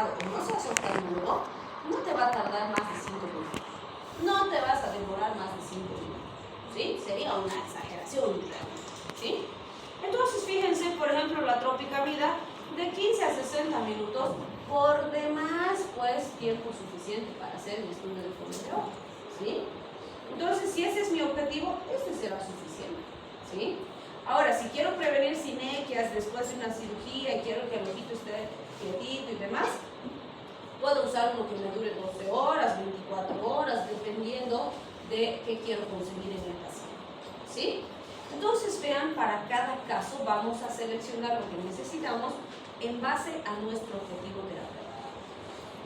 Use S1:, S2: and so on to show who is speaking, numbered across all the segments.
S1: pesado o no seas oftalmólogo, no te va a tardar más de 5 minutos. No te vas a demorar más de 5 minutos. ¿Sí? Sería una exageración realmente. ¿Sí? Entonces, fíjense, por ejemplo, la trópica vida, de 15 a 60 minutos, por demás, pues, tiempo suficiente para hacer mi estudio de fondo de ojo. ¿Sí? Entonces, si ese es mi objetivo, este será suficiente. ¿Sí? Ahora, si quiero prevenir sinequias después de una cirugía y quiero que el ojito esté quietito y demás, puedo usar uno que me dure 12 horas, 24 horas, dependiendo de qué quiero conseguir en el paciente. ¿Sí? Entonces, vean, para cada caso vamos a seleccionar lo que necesitamos en base a nuestro objetivo terapéutico.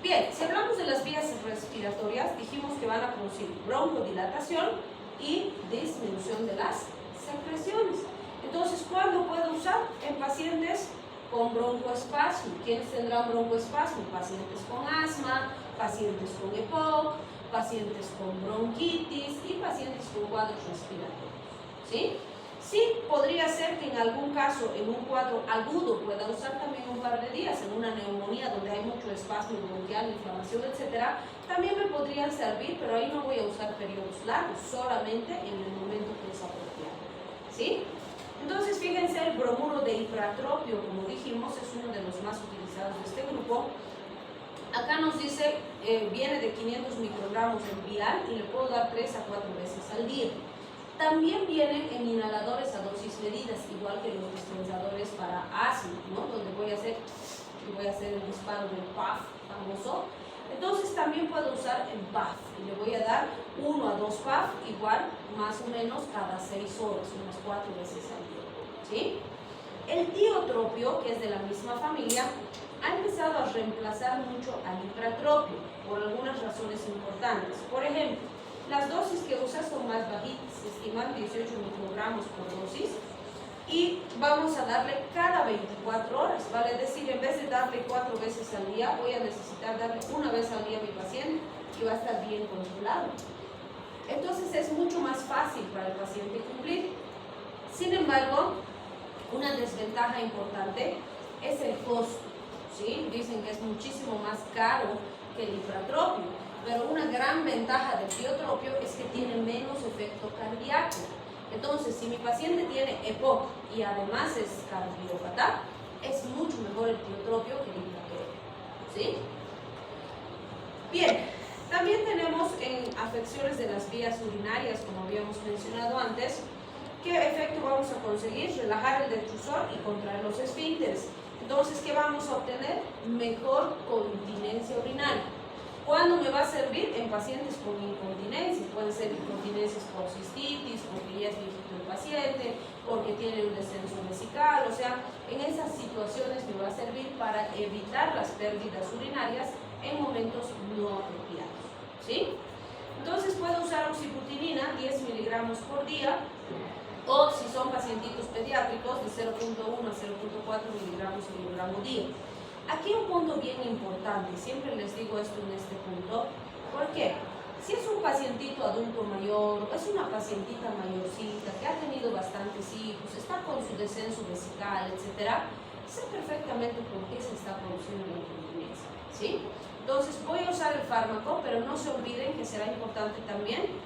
S1: Bien, si hablamos de las vías respiratorias, dijimos que van a producir broncodilatación y disminución de las secreciones. Entonces, ¿cuándo puedo usar? En pacientes con broncoespasmo. ¿Quiénes tendrán broncoespasmo? Pacientes con asma, pacientes con EPOC, pacientes con bronquitis y pacientes con cuadros respiratorios. ¿Sí? Sí, podría ser que en algún caso, en un cuadro agudo, pueda usar también un par de días, en una neumonía donde hay mucho espasmo bronquial, inflamación, etc. También me podrían servir, pero ahí no voy a usar periodos largos, solamente en el momento que es apropiado. ¿Sí? Entonces, fíjense, el bromuro de hipratropio, como dijimos, es uno de los más utilizados de este grupo. Acá nos dice, viene de 500 microgramos en vial y le puedo dar 3 a 4 veces al día. También vienen en inhaladores a dosis medidas, igual que los dispensadores para asma, ¿no? Donde voy a hacer el disparo del puff famoso. Entonces también puedo usar el puff y le voy a dar 1 a 2 puff, igual más o menos cada 6 horas, unas 4 veces al día. ¿Sí? El tiotropio, que es de la misma familia, ha empezado a reemplazar mucho al hipratropio por algunas razones importantes. Por ejemplo, las dosis que usas son más bajitas, se estiman 18 microgramos por dosis, y vamos a darle cada 24 horas, vale decir, en vez de darle 4 veces al día, voy a necesitar darle 1 vez al día a mi paciente y va a estar bien controlado. Entonces es mucho más fácil para el paciente cumplir. Sin embargo, una desventaja importante es el costo, ¿sí? Dicen que es muchísimo más caro que el hipratropio, pero una gran ventaja del tiotropio es que tiene menos efecto cardíaco. Entonces, si mi paciente tiene EPOC y además es cardiópata, es mucho mejor el tiotropio que el hipratropio. ¿Sí? Bien, también tenemos en afecciones de las vías urinarias, como habíamos mencionado antes, ¿qué efecto vamos a conseguir? Relajar el detrusor y contraer los esfínteres. Entonces, ¿qué vamos a obtener? Mejor continencia urinaria. ¿Cuándo me va a servir? En pacientes con incontinencia. Pueden ser incontinencias por cistitis, porque ya es viejito el paciente, porque tiene un descenso vesical. O sea, en esas situaciones me va a servir para evitar las pérdidas urinarias en momentos no apropiados. ¿Sí? Entonces puedo usar oxybutinina, 10 miligramos por día, o si son pacientitos pediátricos, de 0.1 a 0.4 miligramos por kilogramo día. Aquí un punto bien importante, siempre les digo esto en este punto, ¿por qué? Si es un pacientito adulto mayor, es una pacientita mayorcita que ha tenido bastantes hijos, está con su descenso vesical, etc., sé perfectamente por qué se está produciendo la incontinencia, ¿sí? Entonces voy a usar el fármaco, pero no se olviden que será importante también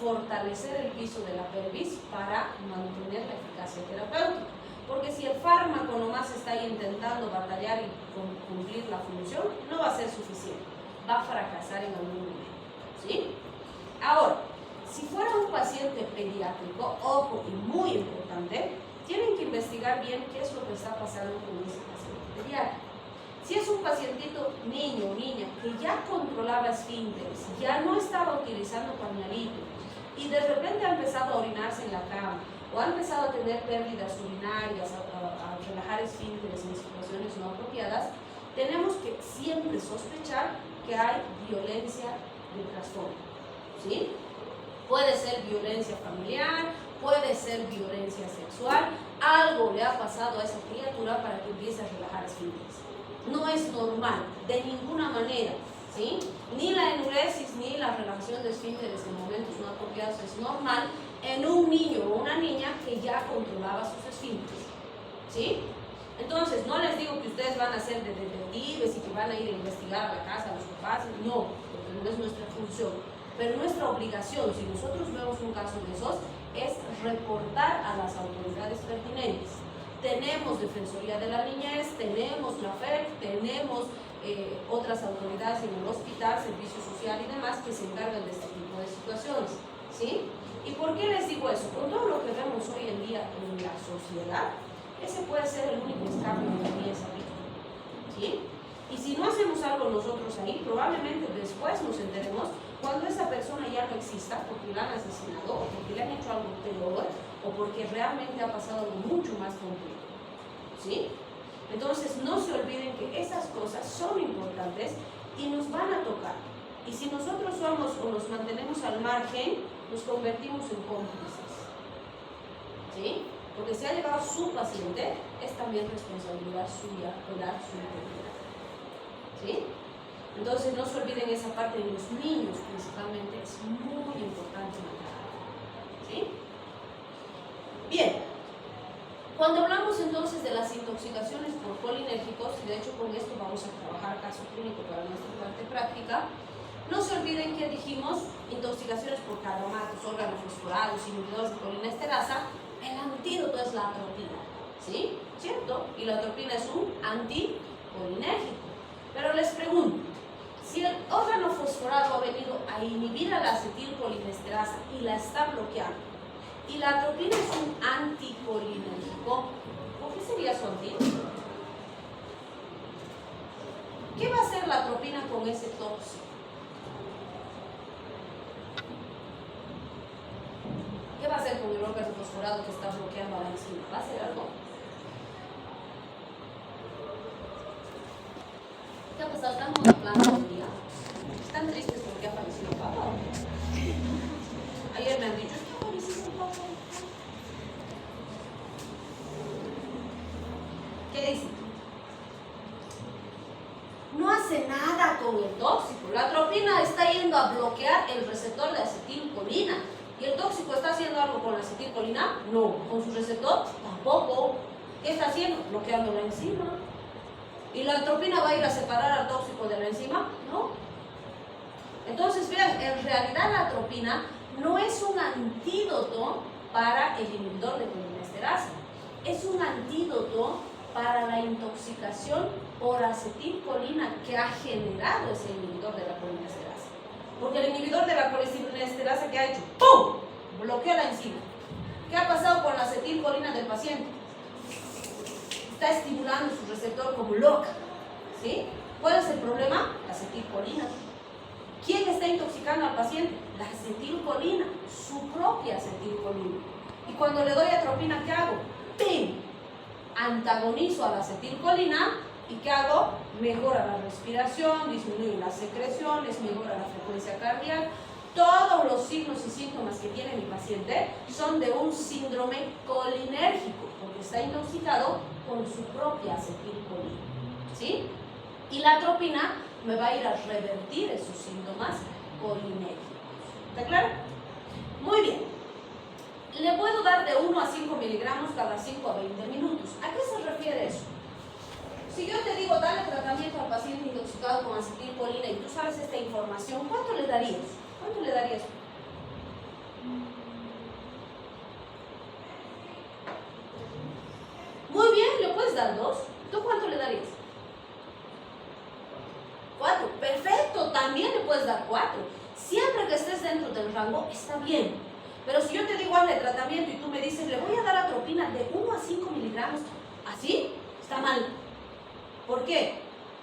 S1: fortalecer el piso de la pelvis para mantener la eficacia terapéutica. Porque si el fármaco nomás está ahí intentando batallar y cumplir la función, no va a ser suficiente, va a fracasar en algún momento, ¿sí? Ahora, si fuera un paciente pediátrico, ojo, y muy importante, tienen que investigar bien qué es lo que está pasando con ese paciente pediátrico. Si es un pacientito niño o niña que ya controlaba esfínteres, ya no estaba utilizando pañalito y de repente ha empezado a orinarse en la cama, o ha empezado a tener pérdidas urinarias, a relajar esfínteres en situaciones no apropiadas, tenemos que siempre sospechar que hay violencia de trasfondo, ¿sí? Puede ser violencia familiar, puede ser violencia sexual, algo le ha pasado a esa criatura para que empiece a relajar esfínteres. No es normal, de ninguna manera, ¿sí? Ni la enuresis ni la relajación de esfínteres en momentos no apropiados es normal en un niño o una niña que ya controlaba sus esfínteres, ¿sí? Entonces, no les digo que ustedes van a ser de detectives y que van a ir a investigar a la casa a los papás, no, porque no es nuestra función. Pero nuestra obligación, si nosotros vemos un caso de esos, es reportar a las autoridades pertinentes. Tenemos Defensoría de la Niñez, tenemos la FEC, tenemos otras autoridades en el hospital, servicio social y demás que se encargan de este tipo de situaciones, ¿sí? ¿Y por qué les digo eso? Con todo lo que vemos hoy en día en la sociedad, ese puede ser el único escape de la niñez ahorita, ¿sí? Y si no hacemos algo nosotros ahí, probablemente después nos enteremos cuando esa persona ya no exista, porque la han asesinado, o porque le han hecho algo peor, o porque realmente ha pasado algo mucho más complejo, ¿sí? Entonces, no se olviden que esas cosas son importantes y nos van a tocar. Y si nosotros somos o nos mantenemos al margen, nos convertimos en cómplices, ¿sí? Porque si ha llegado su paciente, es también responsabilidad suya cuidar su integridad, ¿sí? Entonces, no se olviden esa parte de los niños, principalmente, es muy importante mantenerla, ¿sí? Bien. Cuando hablamos entonces de las intoxicaciones por colinérgicos, y de hecho con esto vamos a trabajar caso clínico para nuestra parte práctica, no se olviden que dijimos intoxicaciones por carbonatos, órganos fosforados, inhibidores de colinesterasa, el antídoto es la atropina, ¿sí? ¿Cierto? Y la atropina es un anticolinérgico. Pero les pregunto, si el órgano fosforado ha venido a inhibir a la acetilcolinesterasa y la está bloqueando, y la atropina es un anticolinérgico, ¿por qué sería su antídoto? ¿Qué va a hacer la atropina con ese tóxico? ¿Qué va a hacer con el órgano fosforado que está bloqueando a la enzima? ¿Va a hacer algo? ¿Qué ha pasado? ¿Están con la planta del día? ¿Están tristes porque ha fallecido el papá? Ayer me han dicho, ¿está fallecido el papá? ¿Qué dice? No hace nada con el tóxico. La atropina está yendo a bloquear el receptor de acetilcolina. ¿Y el tóxico está haciendo algo con la acetilcolina? No. ¿Con su receptor? Tampoco. ¿Qué está haciendo? Bloqueando la enzima. ¿Y la atropina va a ir a separar al tóxico de la enzima? No. Entonces, vean, en realidad la atropina no es un antídoto para el inhibidor de colinesterasa. Es un antídoto para la intoxicación por acetilcolina que ha generado ese inhibidor de la colinesterasa. Porque el inhibidor de la colinesterasa, ¿qué ha hecho? ¡Pum! Bloquea la enzima. ¿Qué ha pasado con la acetilcolina del paciente? Está estimulando su receptor como loca, ¿sí? ¿Cuál es el problema? La acetilcolina. ¿Quién está intoxicando al paciente? La acetilcolina, su propia acetilcolina. Y cuando le doy atropina, ¿qué hago? ¡Pim! Antagonizo a la acetilcolina y ¿qué hago? Mejora la respiración, disminuye las secreciones, mejora la frecuencia cardíaca. Todos los signos y síntomas que tiene mi paciente son de un síndrome colinérgico, porque está intoxicado con su propia acetilcolina, ¿sí? Y la atropina me va a ir a revertir esos síntomas colinérgicos. ¿Está claro? Muy bien. Le puedo dar de 1 a 5 miligramos cada 5 a 20 minutos. ¿A qué se refiere eso? Si yo te digo, dale tratamiento al paciente intoxicado con acetilcolina y tú sabes esta información, ¿cuánto le darías? ¿Cuánto le darías? Muy bien, le puedes dar 2. ¿Tú cuánto le darías? 4. Perfecto, también le puedes dar 4. Siempre que estés dentro del rango, está bien. Pero si yo te digo hazle tratamiento y tú me dices, le voy a dar atropina de 1 a 5 miligramos, ¿así? Está mal. ¿Por qué?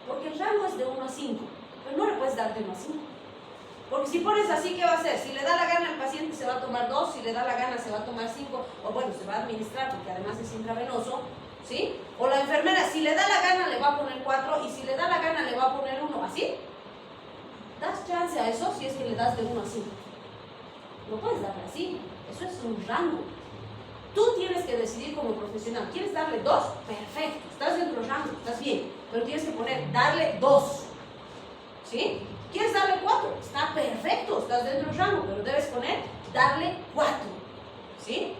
S1: Porque el rango es de 1 a 5, pero no le puedes dar de 1 a 5. Porque si pones así, ¿qué va a hacer? Si le da la gana al paciente se va a tomar 2, si le da la gana se va a tomar 5, o bueno, se va a administrar porque además es intravenoso, ¿sí? O la enfermera, si le da la gana le va a poner 4 y si le da la gana le va a poner 1, ¿así? ¿Das chance a eso si es que le das de 1 a 5? No puedes darle así, eso es un rango. Tú tienes que decidir como profesional, ¿quieres darle 2? Perfecto, estás dentro del rango, estás bien, pero tienes que poner, darle 2, ¿sí? ¿Quieres darle 4? Está perfecto, estás dentro del rango, pero debes poner, darle 4, ¿sí?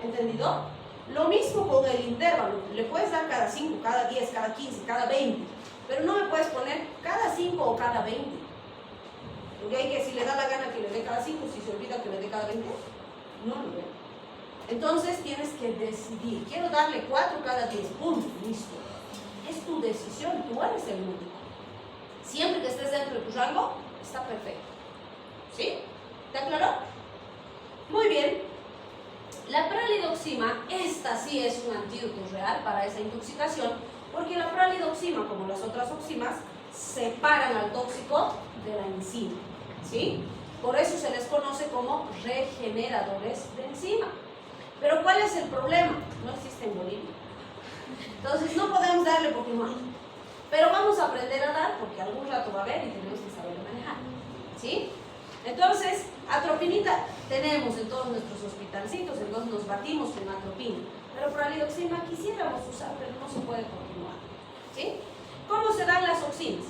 S1: ¿Entendido? Lo mismo con el intervalo, le puedes dar cada 5, cada 10, cada 15, cada 20, pero no me puedes poner cada 5 o cada 20. Porque hay que, si le da la gana que le dé cada 5, si se olvida que le dé cada 20, no lo veo. Entonces tienes que decidir, quiero darle 4 cada 10, punto, listo. Es tu decisión, tú eres el médico. Siempre que estés dentro de tu rango, está perfecto. ¿Sí? ¿Te aclaró? Muy bien. La pralidoxima, esta sí es un antídoto real para esa intoxicación, porque la pralidoxima, como las otras oximas, separan al tóxico de la enzima. ¿Sí? Por eso se les conoce como regeneradores de enzima. Pero ¿cuál es el problema? No existe en Bolivia. Entonces no podemos darle porque no hay. Pero vamos a aprender a dar porque algún rato va a haber y tenemos que saber manejar. ¿Sí? Entonces, atropinita tenemos en todos nuestros hospitalcitos, entonces nos batimos con atropina. Pero pralidoxima quisiéramos usar, pero no se puede continuar. ¿Sí? ¿Cómo se dan las oxinas?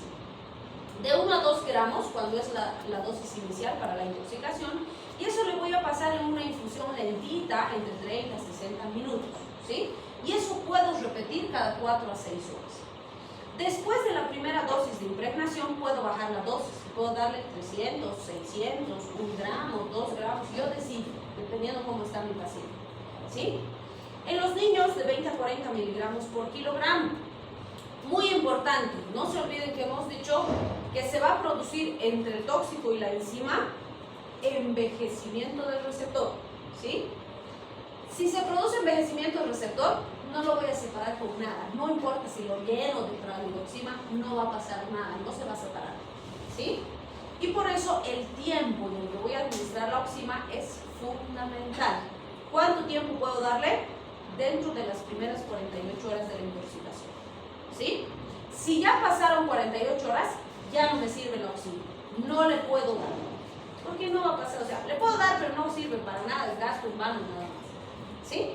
S1: De 1 a 2 gramos cuando es la dosis inicial para la intoxicación, y eso le voy a pasar en una infusión lentita entre 30 y 60 minutos. ¿Sí? Y eso puedo repetir cada 4 a 6 horas. Después de la primera dosis de impregnación puedo bajar la dosis, puedo darle 300, 600, 1 gramo, 2 gramos, yo decido, dependiendo cómo está mi paciente. ¿Sí? En los niños de 20 a 40 miligramos por kilogramo. Muy importante, no se olviden que hemos dicho que se va a producir entre el tóxico y la enzima envejecimiento del receptor. ¿Sí? Si se produce envejecimiento del receptor, no lo voy a separar con nada. No importa si lo lleno de pralidoxima, no va a pasar nada, no se va a separar. ¿Sí? Y por eso el tiempo en el que voy a administrar la oxima es fundamental. ¿Cuánto tiempo puedo darle? Dentro de las primeras 48 horas de la intoxicación. ¿Sí? Si ya pasaron 48 horas, ya no me sirve la oxima. No le puedo dar. Porque no va a pasar, o sea, le puedo dar, pero no sirve para nada, es gasto en vano nada más. ¿Sí?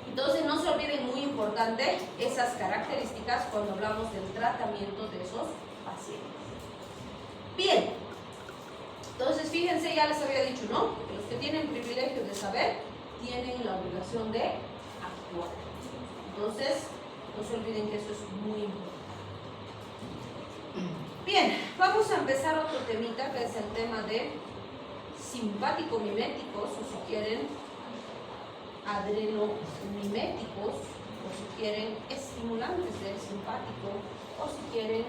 S1: Entonces no se olviden, muy importante, esas características cuando hablamos del tratamiento de esos pacientes. Bien, entonces fíjense, ya les había dicho, ¿no? Que los que tienen privilegio de saber tienen la obligación de actuar. Entonces, no se olviden que eso es muy importante. Bien, vamos a empezar otro temita que es el tema de simpático-miméticos, o si quieren adrenomiméticos, o si quieren estimulantes del simpático, o si quieren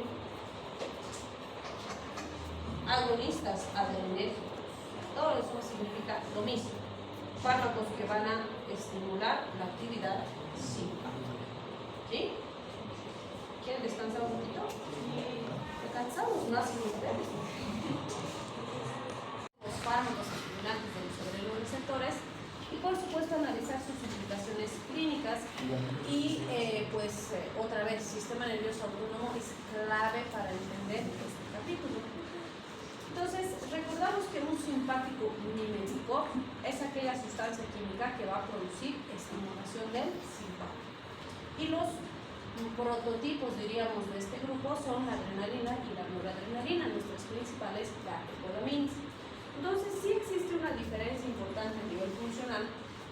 S1: agonistas adrenérgicos. Todo eso significa lo mismo. Fármacos que van a estimular la actividad simpática. ¿Sí? ¿Quieren descansar un poquito? Cansados más que ustedes. Los fármacos estimulantes de los adrenoreceptores y por supuesto analizar sus implicaciones clínicas y otra vez, sistema nervioso autónomo es clave para entender este capítulo. Entonces, recordamos que un simpático mimético es aquella sustancia química que va a producir estimulación del simpático. Y los prototipos, diríamos, de este grupo son la adrenalina y la noradrenalina, nuestras principales catecolaminas. Entonces sí existe una diferencia importante a nivel funcional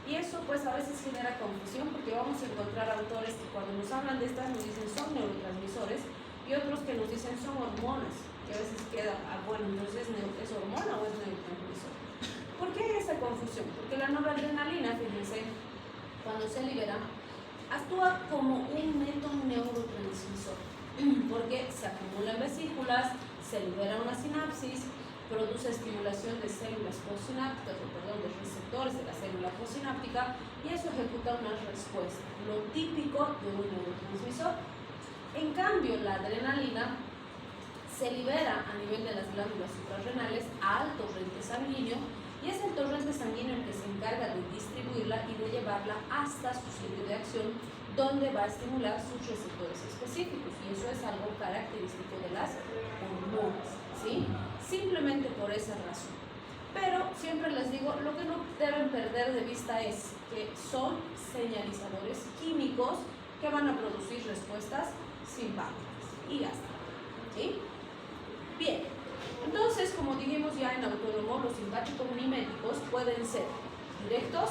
S1: y eso pues a veces genera confusión porque vamos a encontrar autores que cuando nos hablan de estas nos dicen son neurotransmisores y otros que nos dicen son hormonas, que a veces queda, bueno, entonces ¿es hormona o es neurotransmisor? ¿Por qué hay esa confusión? Porque la noradrenalina, fíjense, cuando se libera, actúa como un metoneurotransmisor porque se acumula en vesículas, se libera una sinapsis, produce estimulación de células postsinápticas, de receptores de la célula postsináptica y eso ejecuta una respuesta, lo típico de un neurotransmisor. En cambio, la adrenalina se libera a nivel de las glándulas suprarrenales al torrente sanguíneo y es el torrente sanguíneo el que se encarga de distribuirla y de llevarla hasta su sitio de acción donde va a estimular sus receptores específicos y eso es algo característico de las hormonas, ¿sí? Simplemente por esa razón. Pero siempre les digo, lo que no deben perder de vista es que son señalizadores químicos que van a producir respuestas simpáticas y ya está, ¿sí? Bien, entonces como dijimos ya en autónomo, los simpáticos miméticos pueden ser directos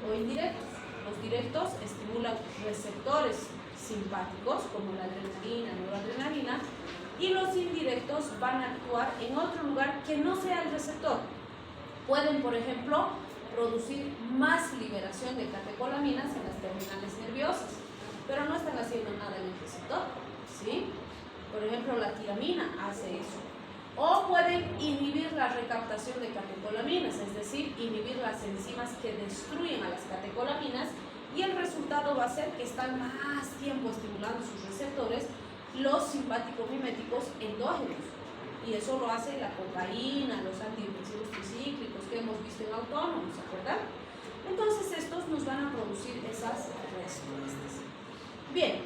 S1: o indirectos. los directos estimulan receptores simpáticos como la adrenalina, noradrenalina, y los indirectos van a actuar en otro lugar que no sea el receptor. Pueden, por ejemplo, producir más liberación de catecolaminas en las terminales nerviosas, pero no están haciendo nada en el receptor, ¿sí? Por ejemplo, la tiramina hace eso. O pueden inhibir la recaptación de catecolaminas, es decir, inhibir las enzimas que destruyen a las catecolaminas, y el resultado va a ser que están más tiempo estimulando sus receptores los simpático-miméticos endógenos. Y eso lo hace la cocaína, los antidepresivos tricíclicos que hemos visto en autónomos, ¿se acuerdan? Entonces estos nos van a producir esas respuestas. Bien,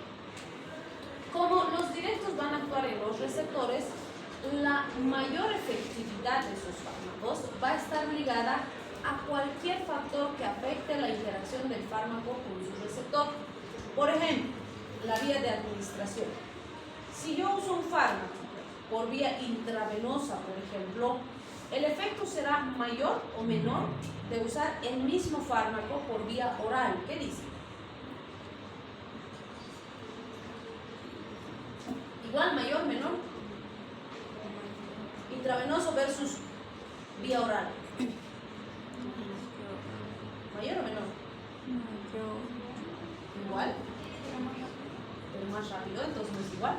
S1: como los directos van a actuar en los receptores, la mayor efectividad de sus fármacos va a estar ligada a cualquier factor que afecte la interacción del fármaco con su receptor. Por ejemplo, la vía de administración. Si yo uso un fármaco por vía intravenosa, por ejemplo, el efecto será mayor o menor de usar el mismo fármaco por vía oral. ¿Qué dice? Igual, mayor, menor. Intravenoso versus vía oral. ¿Mayor o menor? Igual. Pero más rápido, entonces no es igual.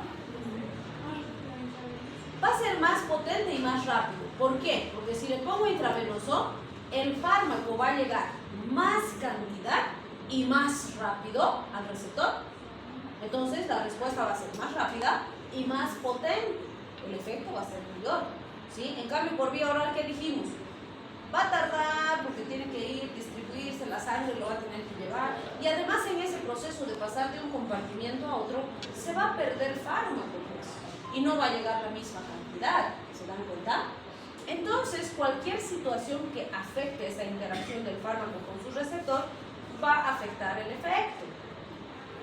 S1: Va a ser más potente y más rápido. ¿Por qué? Porque si le pongo intravenoso, el fármaco va a llegar más cantidad y más rápido al receptor. Entonces la respuesta va a ser más rápida y más potente. El efecto va a ser mayor, ¿sí? En cambio, por vía oral, ¿qué dijimos? Va a tardar porque tiene que ir, distribuirse, la sangre lo va a tener que llevar. Y además en ese proceso de pasar de un compartimiento a otro, se va a perder fármaco, pues, y no va a llegar la misma cantidad. ¿Se dan cuenta? Entonces, cualquier situación que afecte esa interacción del fármaco con su receptor va a afectar el efecto.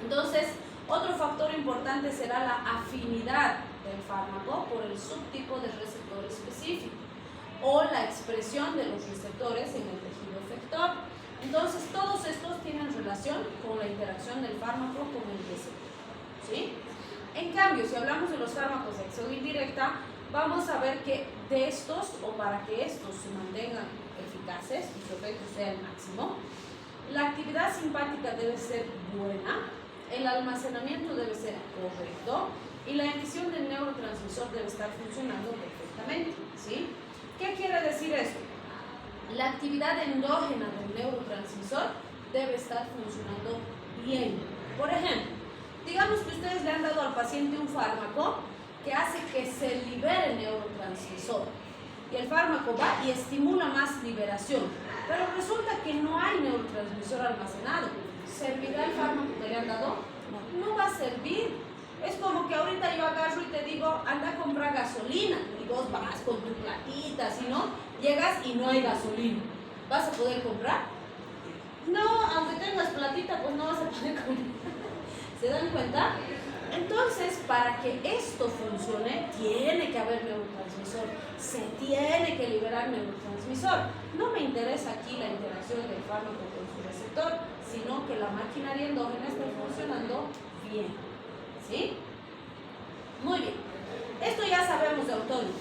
S1: Entonces, otro factor importante será la afinidad del fármaco por el subtipo de receptor específico o la expresión de los receptores en el tejido efector. Entonces, todos estos tienen relación con la interacción del fármaco con el receptor, ¿sí? En cambio, si hablamos de los fármacos de acción indirecta, vamos a ver que de estos, o para que estos se mantengan eficaces y su efecto sea el máximo, la actividad simpática debe ser buena, el almacenamiento debe ser correcto y la emisión del neurotransmisor debe estar funcionando perfectamente, ¿sí? ¿Qué quiere decir eso? La actividad endógena del neurotransmisor debe estar funcionando bien. Por ejemplo, digamos que ustedes le han dado al paciente un fármaco que hace que se libere el neurotransmisor y el fármaco va y estimula más liberación, pero resulta que no hay neurotransmisor almacenado. ¿Servirá el fármaco que le han dado? No va a servir. Es como que ahorita yo agarro y te digo, anda a comprar gasolina, y vos vas con tu platita, si no, llegas y no hay gasolina. ¿Vas a poder comprar? No, aunque tengas platita, pues no vas a poder comprar. ¿Se dan cuenta? Entonces, para que esto funcione, tiene que haber neurotransmisor, se tiene que liberar neurotransmisor. No me interesa aquí la interacción del fármaco con su receptor, sino que la maquinaria endógena esté funcionando bien, ¿sí? Muy bien. Esto ya sabemos de autónomo.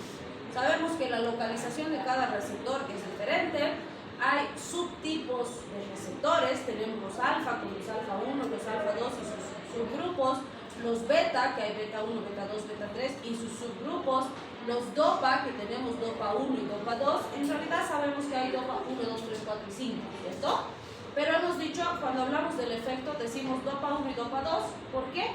S1: Sabemos que la localización de cada receptor es diferente. Hay subtipos de receptores. Tenemos los alfa, como los alfa 1, los alfa 2 y sus subgrupos. Los beta, que hay beta 1, beta 2, beta 3 y sus subgrupos. Los dopa, que tenemos dopa 1 y dopa 2. En realidad sabemos que hay dopa 1, 2, 3, 4 y 5, ¿cierto? Pero hemos dicho, cuando hablamos del efecto, decimos dopa 1 y dopa 2. ¿Por qué?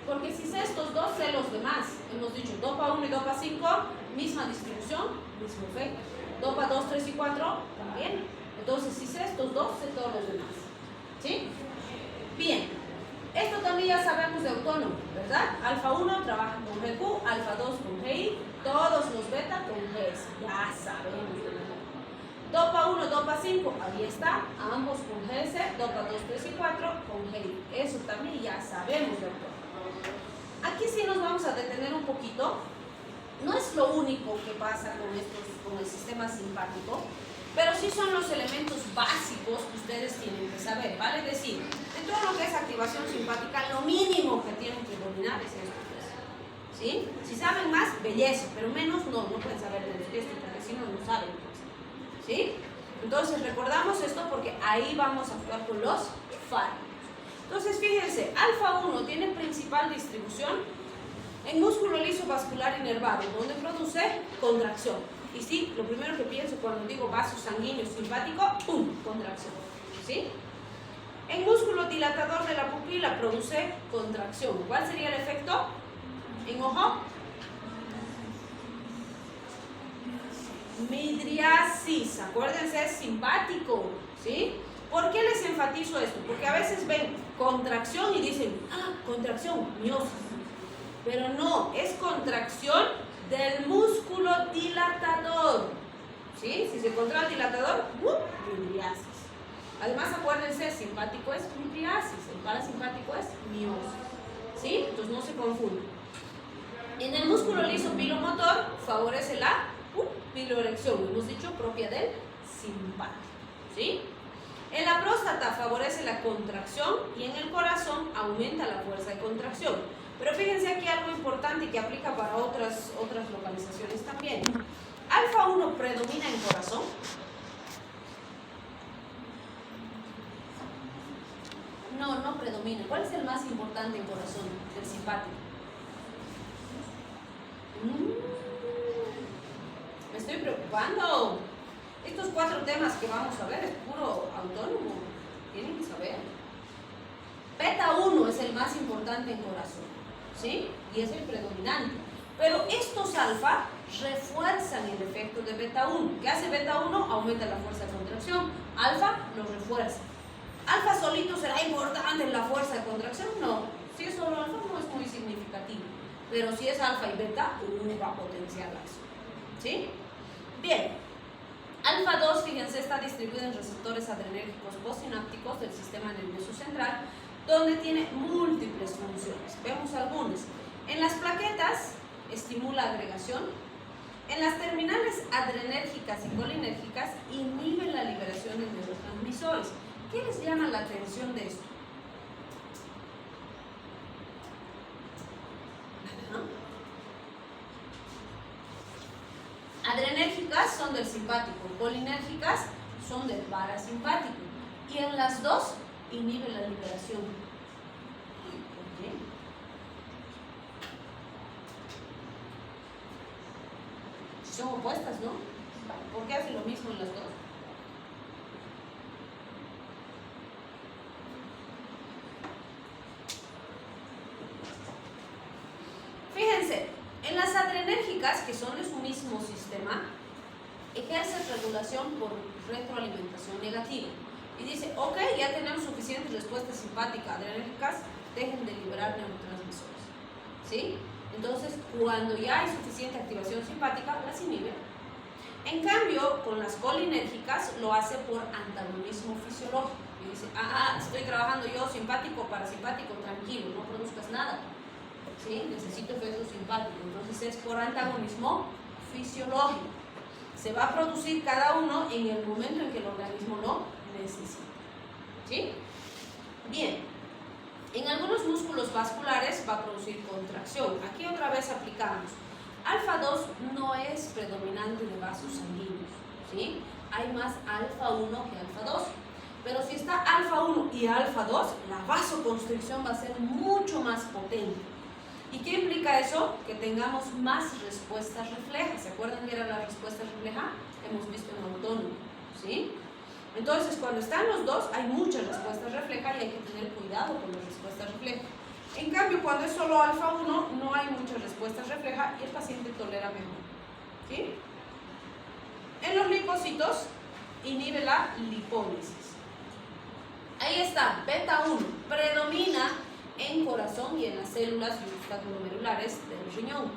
S1: Porque si sé estos dos, sé los demás. Hemos dicho dopa 1 y dopa 5, misma distribución, mismo efecto. Dopa 2, 3 y 4, también. Entonces, si sé estos dos, sé todos los demás. ¿Sí? Bien. Esto también ya sabemos de autónomo, ¿verdad? Alfa 1 trabaja con GQ, alfa 2 con GI, todos los beta con GS. Ya sabemos de autónomo. Dopa 1, dopa 5, ahí está, ambos con GS, dopa 2, 3 y 4 con GI. Eso también ya sabemos de autónomo. Aquí sí nos vamos a detener un poquito. No es lo único que pasa con el sistema simpático. pero sí son los elementos básicos que ustedes tienen que saber, ¿vale? Es decir, de todo lo que es activación simpática, lo mínimo que tienen que dominar es esto, pues, ¿sí? Si saben más, belleza, pero menos no pueden saber menos que esto, porque si no, no saben, pues, ¿sí? Entonces, recordamos esto porque ahí vamos a actuar con los fármacos. Entonces, fíjense, alfa 1 tiene principal distribución en músculo liso vascular inervado, donde produce contracción. Y sí, lo primero que pienso cuando digo vaso sanguíneo simpático, ¡pum!, contracción. ¿Sí? En músculo dilatador de la pupila produce contracción. ¿Cuál sería el efecto? En ojo. Midriasis. Acuérdense, es simpático. ¿Sí? ¿Por qué les enfatizo esto? Porque a veces ven contracción y dicen, ah, contracción, miosis. Pero no, es contracción del músculo dilatador. ¿Sí? Si se contrae el dilatador, midriasis. Además, acuérdense, simpático es midriasis, el parasimpático es miosis. ¿Sí? Entonces no se confunden. En el músculo liso pilomotor favorece la piloerección, hemos dicho, propia del simpático. ¿Sí? En la próstata favorece la contracción y en el corazón aumenta la fuerza de contracción. Pero fíjense aquí algo importante que aplica para otras localizaciones también. Alfa 1 predomina en corazón. No predomina. ¿Cuál es el más importante en corazón? El simpático. Me estoy preocupando. Estos 4 temas que vamos a ver es puro autónomo. Tienen que saber. Beta 1 es el más importante en corazón, ¿sí? Y es el predominante. Pero estos alfa refuerzan el efecto de beta 1. ¿Qué hace beta 1? Aumenta la fuerza de contracción. Alfa lo refuerza. ¿Alfa solito será importante en la fuerza de contracción? No. Si es solo alfa no es muy significativo. Pero si es alfa y beta, va a potenciar eso. ¿Sí? Bien. Alfa 2, fíjense, está distribuido en receptores adrenérgicos postsinápticos del sistema nervioso central, donde tiene múltiples funciones. Vemos algunas. En las plaquetas estimula agregación. En las terminales adrenérgicas y colinérgicas inhibe la liberación de neurotransmisores. ¿Qué les llama la atención de esto? Adrenérgicas son del simpático, colinérgicas son del parasimpático. Y en las dos inhibe la liberación. ¿Por qué? Son opuestas, ¿no? ¿Por qué hace lo mismo en las dos? Fíjense, en las adrenérgicas, que son de su mismo sistema, ejerce regulación por retroalimentación negativa. Y dice, ok, ya tenemos suficientes respuestas simpáticas adrenérgicas, dejen de liberar neurotransmisores. ¿Sí? Entonces, cuando ya hay suficiente activación simpática, las inhibe. En cambio, con las colinérgicas lo hace por antagonismo fisiológico. Y dice, estoy trabajando yo simpático, parasimpático, tranquilo, no produzcas nada. ¿Sí? Necesito efecto simpático. Entonces es por antagonismo fisiológico. Se va a producir cada uno en el momento en que el organismo lo necesita. ¿Sí? Bien. En algunos músculos vasculares va a producir contracción. Aquí otra vez aplicamos. Alfa 2 no es predominante de vasos sanguíneos. ¿Sí? Hay más alfa 1 que alfa 2. Pero si está alfa 1 y alfa 2, la vasoconstricción va a ser mucho más potente. ¿Y qué implica eso? Que tengamos más respuestas reflejas. ¿Se acuerdan que era la respuesta refleja? Hemos visto en autónomo, ¿sí? Entonces, cuando están los dos, hay muchas respuestas reflejas y hay que tener cuidado con las respuestas reflejas. En cambio, cuando es solo alfa 1, no hay muchas respuestas reflejas y el paciente tolera mejor, ¿sí? En los lipocitos, inhibe la lipólisis. Ahí está, beta 1, predomina en corazón y en las células glomerulares del riñón.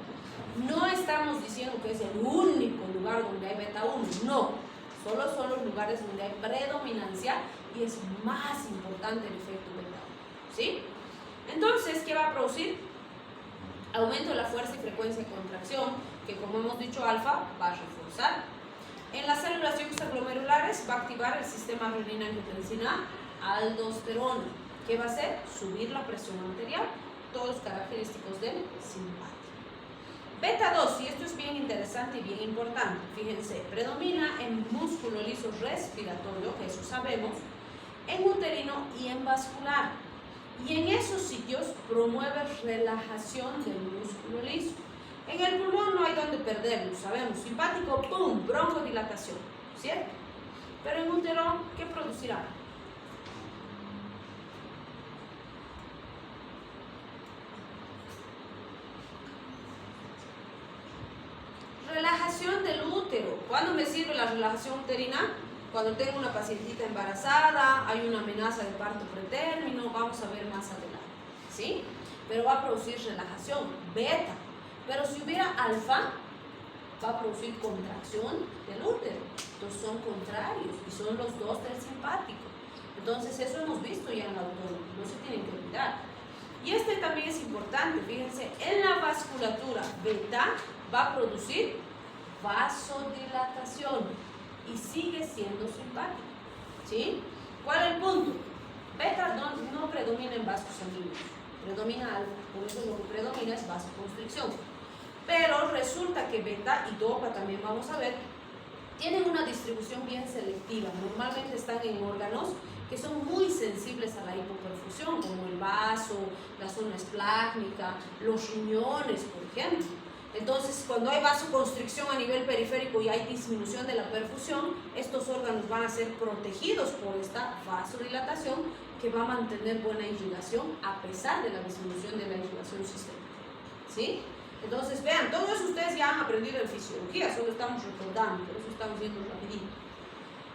S1: No estamos diciendo que es el único lugar donde hay beta 1, no. Solo son los lugares donde hay predominancia y es más importante el efecto beta 1. ¿Sí? Entonces, ¿qué va a producir? Aumento de la fuerza y frecuencia de contracción, que como hemos dicho, alfa va a reforzar. En las células extraglomerulares va a activar el sistema renina-angiotensina aldosterona. ¿Qué va a hacer? Subir la presión arterial, todos característicos del simpático. Beta 2, y esto es bien interesante y bien importante, fíjense, predomina en músculo liso respiratorio, que eso sabemos, en uterino y en vascular. Y en esos sitios promueve relajación del músculo liso. En el pulmón no hay donde perderlo, sabemos, simpático, ¡pum!, broncodilatación, ¿cierto? Pero en útero, ¿qué producirá? Relajación del útero. ¿Cuándo me sirve la relajación uterina? Cuando tengo una pacientita embarazada, hay una amenaza de parto pretérmino, vamos a ver más adelante, ¿sí? Pero va a producir relajación, beta. Pero si hubiera alfa, va a producir contracción del útero. Entonces son contrarios y son los dos del simpático. Entonces eso hemos visto ya en la autónoma, no se tienen que olvidar. Y este también es importante, fíjense, en la vasculatura beta va a producir vasodilatación y sigue siendo simpático, ¿sí? ¿Cuál es el punto? Beta no predomina en vasos sanguíneos, predomina alfa, por eso lo que predomina es vasoconstricción. Pero resulta que beta y dopa también vamos a ver, tienen una distribución bien selectiva, normalmente están en órganos que son muy sensibles a la hipoperfusión, como el vaso, la zona esplásmica, los riñones, por ejemplo. Entonces, cuando hay vasoconstricción a nivel periférico y hay disminución de la perfusión, estos órganos van a ser protegidos por esta vasodilatación que va a mantener buena irrigación a pesar de la disminución de la irrigación sistémica, ¿sí? Entonces, vean, todo eso ustedes ya han aprendido en fisiología, solo estamos recordando, por eso estamos viendo rapidito.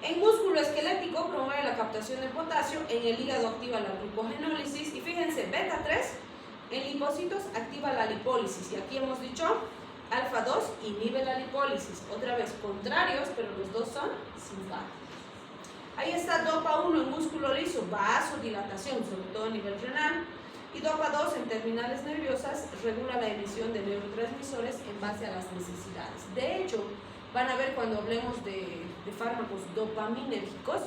S1: En músculo esquelético promueve la captación de potasio, en el hígado activa la glucogenólisis y fíjense, beta 3 en lipocitos activa la lipólisis y aquí hemos dicho alfa 2 inhibe la lipólisis, otra vez contrarios, pero los dos son simpáticos. Ahí está dopa 1 en músculo liso, vasodilatación, sobre todo a nivel renal, y dopa 2 en terminales nerviosas regula la emisión de neurotransmisores en base a las necesidades. De hecho, van a ver cuando hablemos de fármacos dopaminérgicos,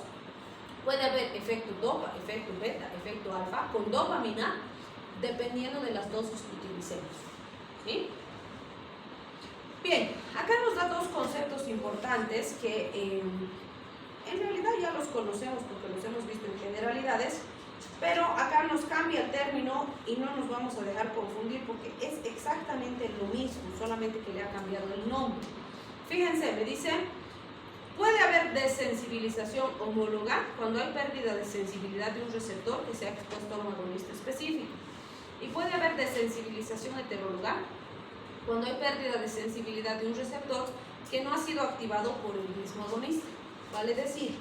S1: puede haber efecto dopa, efecto beta, efecto alfa, con dopamina, dependiendo de las dosis que utilicemos, ¿sí? Bien, acá nos da dos conceptos importantes que en realidad ya los conocemos porque los hemos visto en generalidades, pero acá nos cambia el término y no nos vamos a dejar confundir porque es exactamente lo mismo, solamente que le ha cambiado el nombre. Fíjense, me dice, puede haber desensibilización homóloga cuando hay pérdida de sensibilidad de un receptor que sea expuesto a un agonista específico. Y puede haber desensibilización heteróloga cuando hay pérdida de sensibilidad de un receptor que no ha sido activado por el mismo agonista. Vale decir,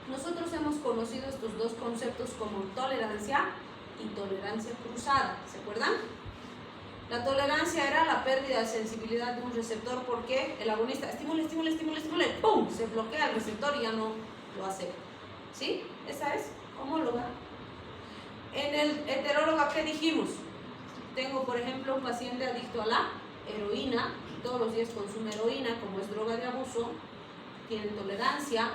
S1: nosotros hemos conocido estos dos conceptos como tolerancia y tolerancia cruzada. ¿Se acuerdan? La tolerancia era la pérdida de sensibilidad de un receptor porque el agonista estimula, ¡pum!, se bloquea el receptor y ya no lo acepta. ¿Sí? Esa es homóloga. En el heteróloga, ¿qué dijimos? Tengo, por ejemplo, un paciente adicto a la heroína, todos los días consume heroína, como es droga de abuso, tiene tolerancia,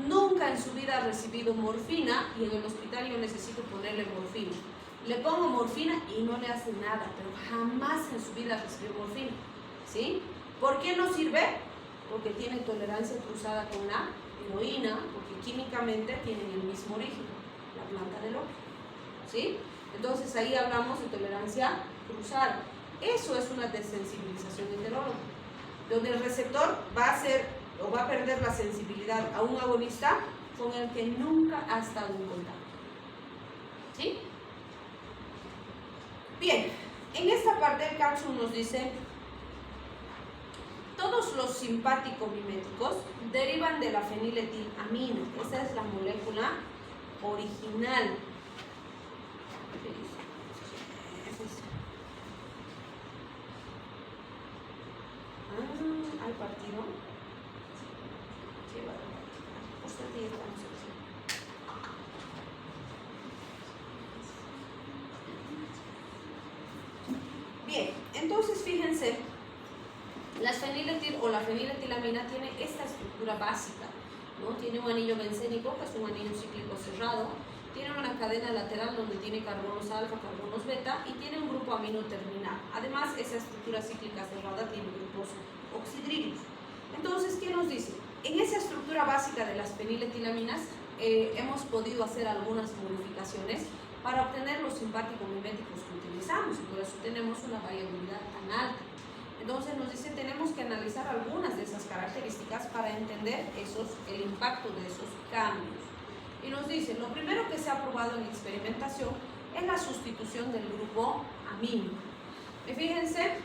S1: nunca en su vida ha recibido morfina y en el hospital yo necesito ponerle morfina. Le pongo morfina y no le hace nada, pero jamás en su vida recibió morfina, ¿sí? ¿Por qué no sirve? Porque tiene tolerancia cruzada con la heroína, porque químicamente tienen el mismo origen, la planta del opio, ¿sí? Entonces ahí hablamos de tolerancia cruzada. Eso es una desensibilización heteróloga, donde el receptor va a hacer o va a perder la sensibilidad a un agonista con el que nunca ha estado en contacto, ¿sí? Bien, en esta parte el cápsul nos dice, todos los simpático-miméticos derivan de la feniletilamina. Esa es la molécula original. ¿Al partido? Sí, vale. Usted ya estamos aquí. Bien, entonces fíjense, La feniletilamina tiene esta estructura básica, ¿no? Tiene un anillo bencénico, que es un anillo cíclico cerrado, tiene una cadena lateral donde tiene carbonos alfa, carbonos beta y tiene un grupo amino terminal. Además, esa estructura cíclica cerrada tiene grupos oxidrilos. Entonces, ¿qué nos dice? En esa estructura básica de las feniletilaminas hemos podido hacer algunas modificaciones para obtener los simpático-miméticos que utilizamos y por eso tenemos una variabilidad tan alta. Entonces nos dice, tenemos que analizar algunas de esas características para entender el impacto de esos cambios. Y nos dice, lo primero que se ha probado en experimentación es la sustitución del grupo amino. Y fíjense,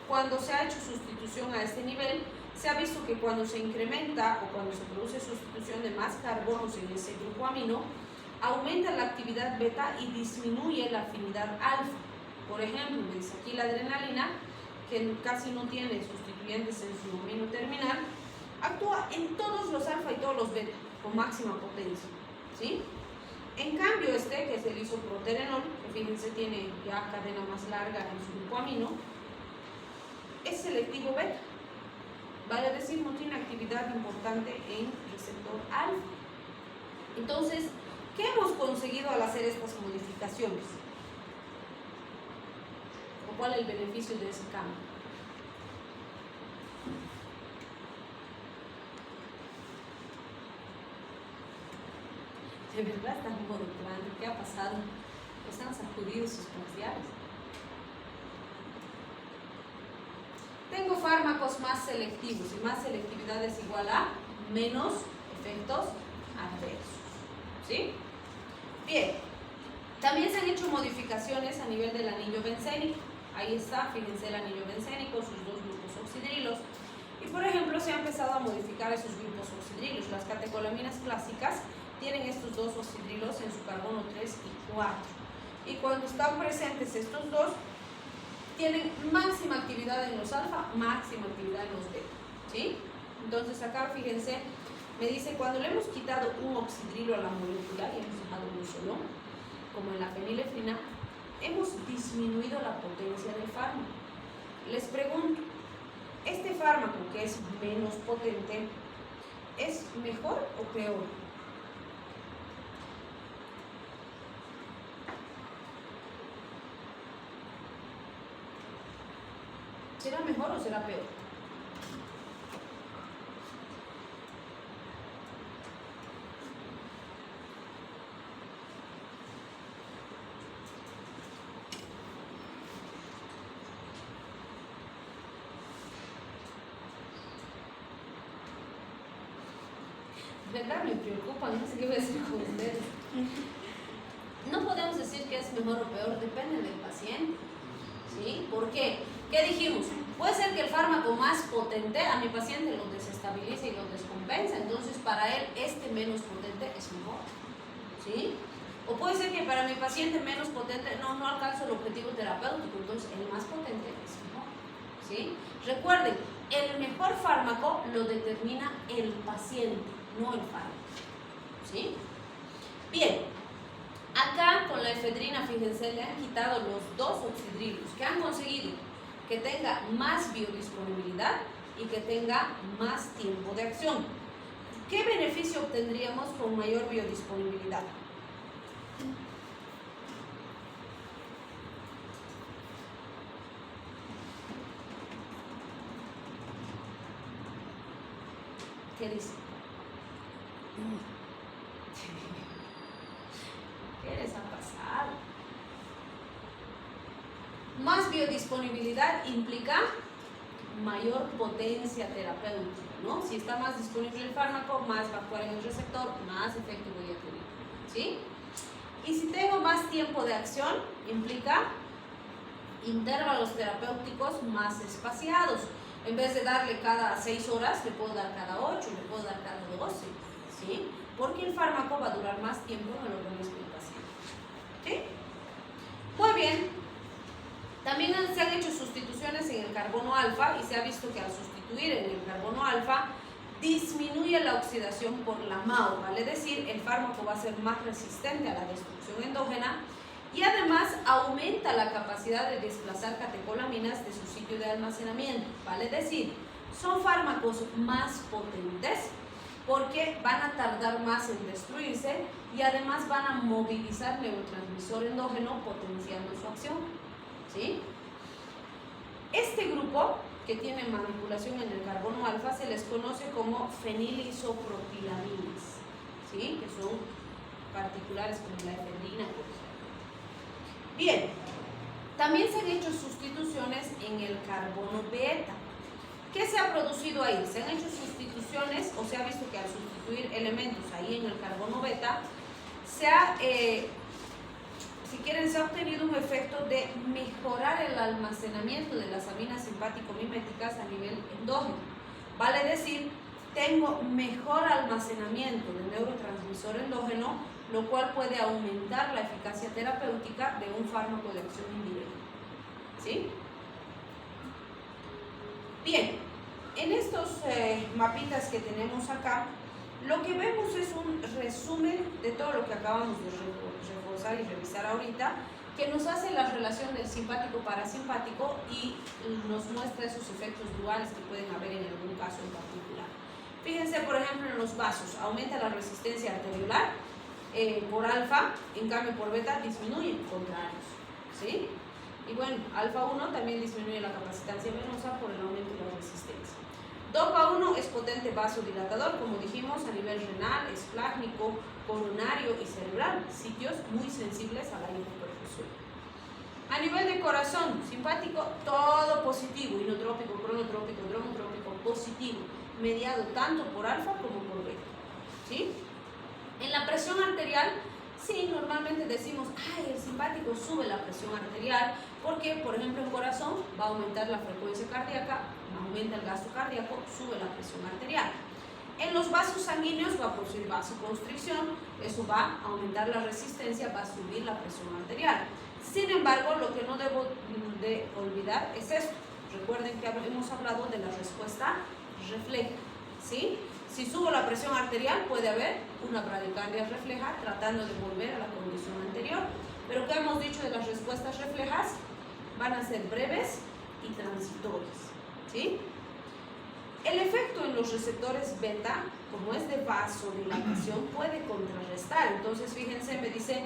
S1: cuando se ha hecho sustitución a este nivel, se ha visto que cuando se incrementa o cuando se produce sustitución de más carbonos en ese grupo amino, aumenta la actividad beta y disminuye la afinidad alfa. Por ejemplo, me dice aquí la adrenalina, que casi no tiene sustituyentes en su amino terminal, actúa en todos los alfa y todos los beta con máxima potencia, ¿sí? En cambio que es el isoproterenol, que fíjense tiene ya cadena más larga en su grupo amino, es selectivo beta, vale decir no tiene actividad importante en receptor alfa. Entonces, ¿qué hemos conseguido al hacer estas modificaciones? ¿O cuál es el beneficio de ese cambio? De verdad están involucrando. ¿Qué ha pasado? Pues han sacudido sus parciales. Tengo fármacos más selectivos y más selectividad es igual a menos efectos adversos. ¿Sí? Bien. También se han hecho modificaciones a nivel del anillo bencénico. Ahí está, fíjense el anillo bencénico, sus dos grupos oxidrilos. Y por ejemplo, se ha empezado a modificar esos grupos oxidrilos. Las catecolaminas clásicas tienen estos dos oxidrilos en su carbono 3 y 4. Y cuando están presentes estos dos, tienen máxima actividad en los alfa, máxima actividad en los beta. ¿Sí? Entonces acá, fíjense, me dice, cuando le hemos quitado un oxidrilo a la molécula y hemos dejado un solo, como en la fenilefrina, hemos disminuido la potencia del fármaco. Les pregunto, ¿este fármaco que es menos potente es mejor o peor? ¿Será mejor o será peor? ¿Verdad? Me preocupa, no sé qué voy a hacer con ustedes. No podemos decir que es mejor o peor, depende del paciente. ¿Sí? ¿Por qué? ¿Qué dijimos? Puede ser que el fármaco más potente a mi paciente lo desestabilice y lo descompensa, entonces para él este menos potente es mejor. ¿Sí? O puede ser que para mi paciente menos potente no alcanzo el objetivo terapéutico, entonces el más potente es mejor. ¿Sí? Recuerden, el mejor fármaco lo determina el paciente, no el fármaco. ¿Sí? Bien, acá con la efedrina, fíjense, le han quitado los dos oxidrilos que han conseguido que tenga más biodisponibilidad y que tenga más tiempo de acción. ¿Qué beneficio obtendríamos con mayor biodisponibilidad? ¿Qué dice? ¿Qué les ha pasado? Más biodisponibilidad implica mayor potencia terapéutica, ¿no? Si está más disponible el fármaco, más va a actuar en el receptor, más efecto voy a tener, ¿sí? Y si tengo más tiempo de acción, implica intervalos terapéuticos más espaciados. En vez de darle cada 6 horas, le puedo dar cada 8, le puedo dar cada 12, ¿sí? Porque el fármaco va a durar más tiempo en el organismo del paciente. ¿Sí? Muy bien. También se han hecho sustituciones en el carbono alfa y se ha visto que al sustituir en el carbono alfa disminuye la oxidación por la MAO, vale decir, el fármaco va a ser más resistente a la destrucción endógena y además aumenta la capacidad de desplazar catecolaminas de su sitio de almacenamiento, vale decir, son fármacos más potentes porque van a tardar más en destruirse y además van a movilizar neurotransmisor endógeno potenciando su acción, ¿sí? Este grupo que tiene manipulación en el carbono alfa se les conoce como fenilisopropilaminas, ¿sí? Que son particulares como la efedrina, por ejemplo. Bien, también se han hecho sustituciones en el carbono beta. ¿Qué se ha producido ahí? Se han hecho sustituciones, o se ha visto que al sustituir elementos ahí en el carbono beta, se ha, si quieren, se ha obtenido un efecto de mejorar el almacenamiento de las aminas simpático-miméticas a nivel endógeno. Vale decir, tengo mejor almacenamiento de neurotransmisor endógeno, lo cual puede aumentar la eficacia terapéutica de un fármaco de acción indirecta, ¿sí? Bien, en estos mapitas que tenemos acá, lo que vemos es un resumen de todo lo que acabamos de reforzar y revisar ahorita, que nos hace la relación del simpático-parasimpático y nos muestra esos efectos duales que pueden haber en algún caso en particular. Fíjense, por ejemplo, en los vasos, aumenta la resistencia arteriolar por alfa, en cambio por beta disminuye, contrarios, ¿sí? Y bueno, alfa 1 también disminuye la capacitancia venosa por el aumento de la resistencia. Dopa 1 es potente vasodilatador, como dijimos, a nivel renal, esplácnico, coronario y cerebral, sitios muy sensibles a la hipoperfusión. A nivel de corazón, simpático, todo positivo, inotrópico, cronotrópico, dromotrópico, positivo, mediado tanto por alfa como por beta, ¿sí? En la presión arterial, sí, normalmente decimos, ay, el simpático sube la presión arterial, porque, por ejemplo, en corazón va a aumentar la frecuencia cardíaca, aumenta el gasto cardíaco, sube la presión arterial. En los vasos sanguíneos va a producir vasoconstricción, eso va a aumentar la resistencia, va a subir la presión arterial. Sin embargo, lo que no debo de olvidar es esto. Recuerden que hemos hablado de la respuesta refleja, ¿sí? Si subo la presión arterial, puede haber una bradicardia refleja tratando de volver a la condición anterior. Pero ¿qué hemos dicho de las respuestas reflejas? Van a ser breves y transitorias, ¿sí? El efecto en los receptores beta, como es de vasodilatación, puede contrarrestar. Entonces, fíjense, me dice,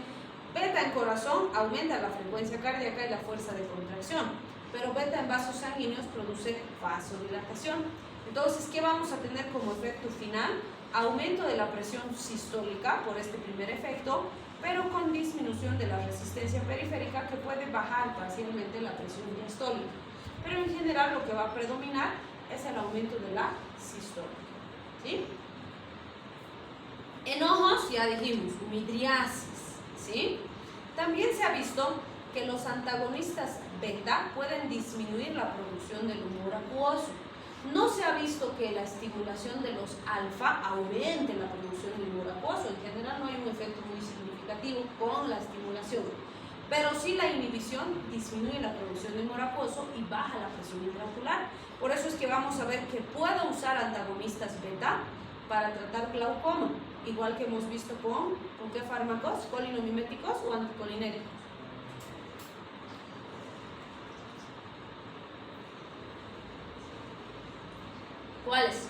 S1: beta en corazón aumenta la frecuencia cardíaca y la fuerza de contracción, pero beta en vasos sanguíneos produce vasodilatación. Entonces, ¿qué vamos a tener como efecto final? Aumento de la presión sistólica por este primer efecto, pero con disminución de la resistencia periférica que puede bajar parcialmente la presión diastólica. Pero en general lo que va a predominar es el aumento de la sistólica, ¿sí? En ojos, ya dijimos, midriasis, ¿sí? También se ha visto que los antagonistas beta pueden disminuir la producción del humor acuoso. No se ha visto que la estimulación de los alfa aumente la producción del humor acuoso. En general no hay un efecto muy significativo con la estimulación, pero sí la inhibición disminuye la producción de humor acuoso y baja la presión intraocular. Por eso es que vamos a ver que puedo usar antagonistas beta para tratar glaucoma, igual que hemos visto con qué fármacos, colinomiméticos o anticolinéricos. ¿Cuáles?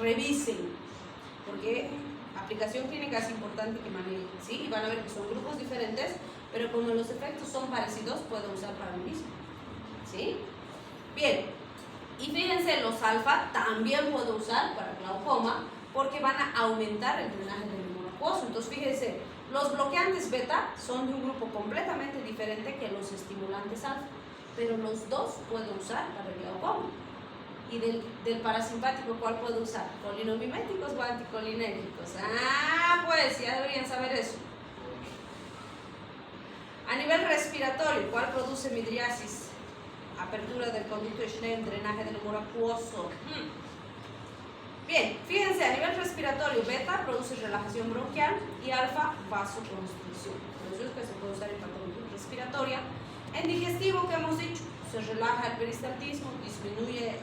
S1: Revisen, porque aplicación clínica es importante que manejen, ¿sí? Y van a ver que son grupos diferentes, pero como los efectos son parecidos, puedo usar para lo mismo, ¿sí? Bien, y fíjense, los alfa también puedo usar para glaucoma, porque van a aumentar el drenaje del humor acuoso. Entonces, fíjense, los bloqueantes beta son de un grupo completamente diferente que los estimulantes alfa, pero los dos puedo usar para el glaucoma. Y del parasimpático, ¿cuál puedo usar? ¿Colinomiméticos o anticolinéricos? Ah, pues ya deberían saber eso. A nivel respiratorio, ¿cuál produce midriasis? Apertura del conducto de Schnell, drenaje del humor acuoso. Bien, fíjense, a nivel respiratorio, beta produce relajación bronquial y alfa vasoconstricción. Por eso es que se puede usar en patología respiratoria. En digestivo, ¿qué hemos dicho? Se relaja el peristaltismo, disminuye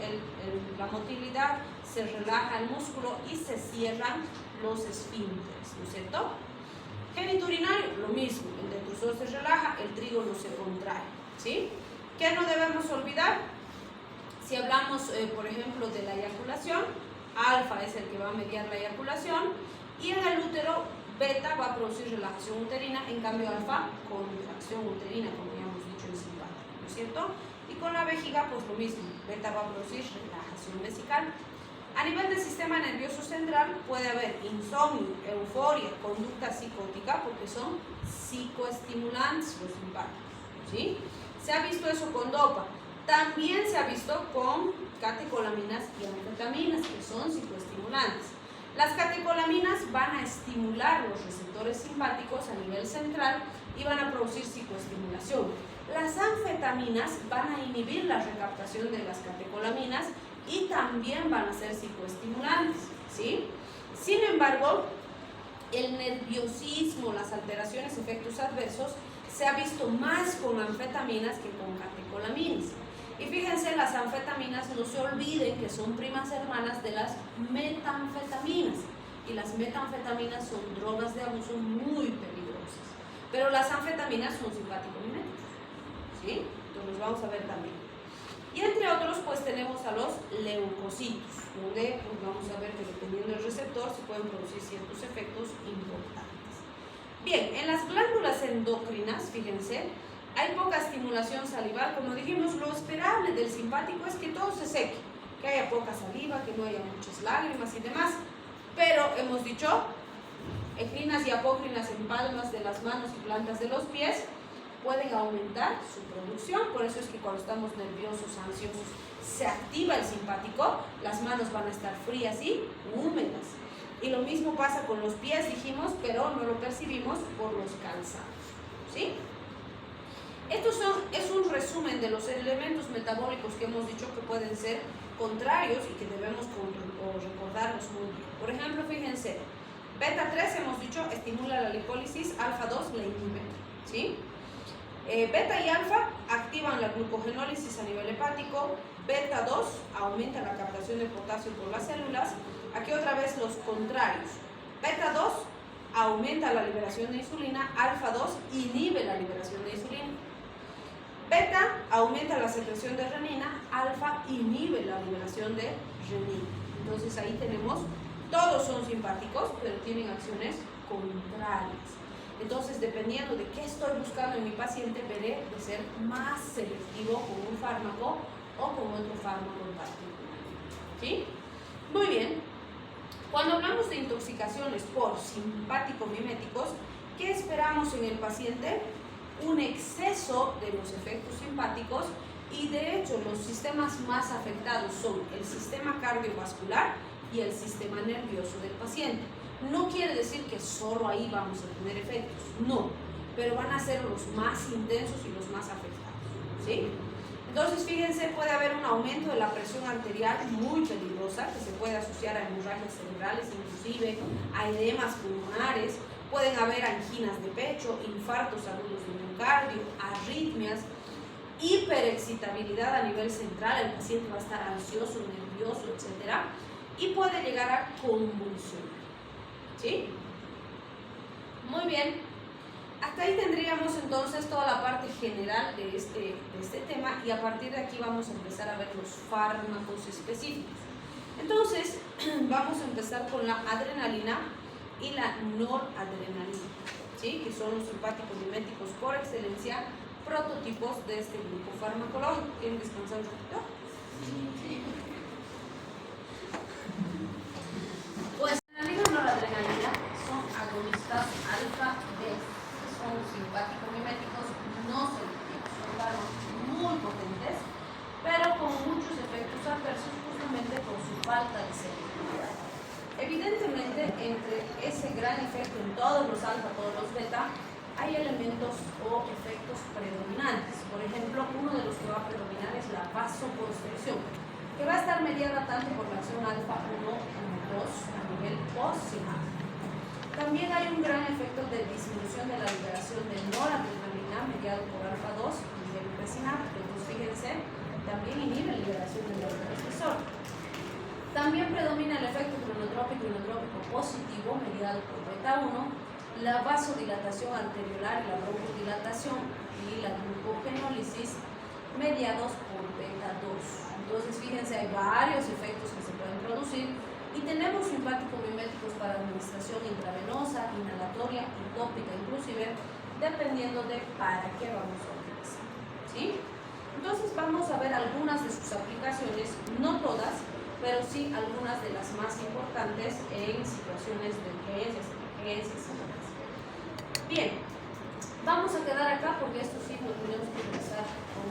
S1: la motilidad, se relaja el músculo y se cierran los esfínteres, ¿no es cierto? Genitourinario, lo mismo, el detrusor se relaja, el trígono se contrae, ¿sí? ¿Qué no debemos olvidar? Si hablamos, por ejemplo, de la eyaculación, alfa es el que va a mediar la eyaculación, y en el útero, beta va a producir relajación uterina, en cambio alfa, contracción uterina, como ya hemos dicho en simpático, ¿no es cierto? Y con la vejiga, pues lo mismo, beta va a producir relajación vesical. A nivel del sistema nervioso central puede haber insomnio, euforia, conducta psicótica, porque son psicoestimulantes los simpáticos, ¿sí? Se ha visto eso con dopa. También se ha visto con catecolaminas y anfetaminas, que son psicoestimulantes. Las catecolaminas van a estimular los receptores simpáticos a nivel central y van a producir psicoestimulación. Las anfetaminas van a inhibir la recaptación de las catecolaminas y también van a ser psicoestimulantes, ¿sí? Sin embargo, el nerviosismo, las alteraciones, efectos adversos, se ha visto más con anfetaminas que con catecolaminas. Y fíjense, las anfetaminas, no se olviden que son primas hermanas de las metanfetaminas. Y las metanfetaminas son drogas de abuso muy peligrosas. Pero las anfetaminas son simpático-miméticas, ¿sí? Entonces vamos a ver también. Y entre otros, pues tenemos a los leucocitos, donde pues, vamos a ver que dependiendo del receptor se pueden producir ciertos efectos importantes. Bien, en las glándulas endocrinas, fíjense, hay poca estimulación salival. Como dijimos, lo esperable del simpático es que todo se seque, que haya poca saliva, que no haya muchas lágrimas y demás. Pero hemos dicho, eccrinas y apócrinas en palmas de las manos y plantas de los pies pueden aumentar su producción. Por eso es que cuando estamos nerviosos, ansiosos, se activa el simpático, las manos van a estar frías y húmedas. Y lo mismo pasa con los pies, dijimos, pero no lo percibimos por los calzados, ¿sí? Esto es un resumen de los elementos metabólicos que hemos dicho que pueden ser contrarios y que debemos recordarlos muy bien. Por ejemplo, fíjense, beta 3 hemos dicho estimula la lipólisis, alfa 2 la inhibe, ¿sí? Beta y alfa activan la glucogenólisis a nivel hepático, beta 2 aumenta la captación de potasio por las células. Aquí otra vez los contrarios, beta 2 aumenta la liberación de insulina, alfa 2 inhibe la liberación de insulina. Beta aumenta la secreción de renina, alfa inhibe la liberación de renina. Entonces ahí tenemos, todos son simpáticos, pero tienen acciones contrarias. Entonces, dependiendo de qué estoy buscando en mi paciente, veré de ser más selectivo con un fármaco o con otro fármaco en particular, ¿sí? Muy bien. Cuando hablamos de intoxicaciones por simpático-miméticos, ¿qué esperamos en el paciente? Un exceso de los efectos simpáticos y de hecho los sistemas más afectados son el sistema cardiovascular y el sistema nervioso del paciente. No quiere decir que solo ahí vamos a tener efectos, no, pero van a ser los más intensos y los más afectados, ¿sí? Entonces, fíjense, puede haber un aumento de la presión arterial muy peligrosa que se puede asociar a hemorragias cerebrales, inclusive a edemas pulmonares. Pueden haber anginas de pecho, infartos agudos de miocardio, arritmias, hiperexcitabilidad a nivel central, el paciente va a estar ansioso, nervioso, etc. Y puede llegar a convulsionar, ¿sí? Muy bien. Hasta ahí tendríamos entonces toda la parte general de este tema y a partir de aquí vamos a empezar a ver los fármacos específicos. Entonces, vamos a empezar con la adrenalina y la noradrenalina, ¿sí? Que son los simpáticos miméticos por excelencia, prototipos de este grupo farmacológico. ¿Quieren descansar un poquito? Sí. Pues adrenalina y noradrenalina son agonistas alfa beta. Son simpáticos miméticos no selectivos, son fármacos muy potentes, pero con muchos efectos adversos justamente por su falta de selectividad. Evidentemente, entre ese gran efecto en todos los alfa, todos los beta, hay elementos o efectos predominantes. Por ejemplo, uno de los que va a predominar es la vasoconstricción, que va a estar mediada tanto por la acción alfa 1 como 2 a nivel postsináptico. También hay un gran efecto de disminución de la liberación de noradrenalina mediado por alfa 2 a nivel presináptico. Entonces, fíjense, también inhibe la liberación del neurotransmisor. También predomina el efecto cronotrópico positivo mediado por beta 1 la vasodilatación arteriolar y la broncodilatación y la glucogenólisis mediados por beta 2. Entonces, fíjense, hay varios efectos que se pueden producir y tenemos simpático-miméticos para administración intravenosa, inhalatoria y tópica, inclusive, dependiendo de para qué vamos a utilizar. ¿Sí? Entonces, vamos a ver algunas de sus aplicaciones, no todas, pero sí algunas de las más importantes en situaciones de urgencias, emergencias y demás. Bien, vamos a quedar acá porque esto sí lo tenemos que empezar con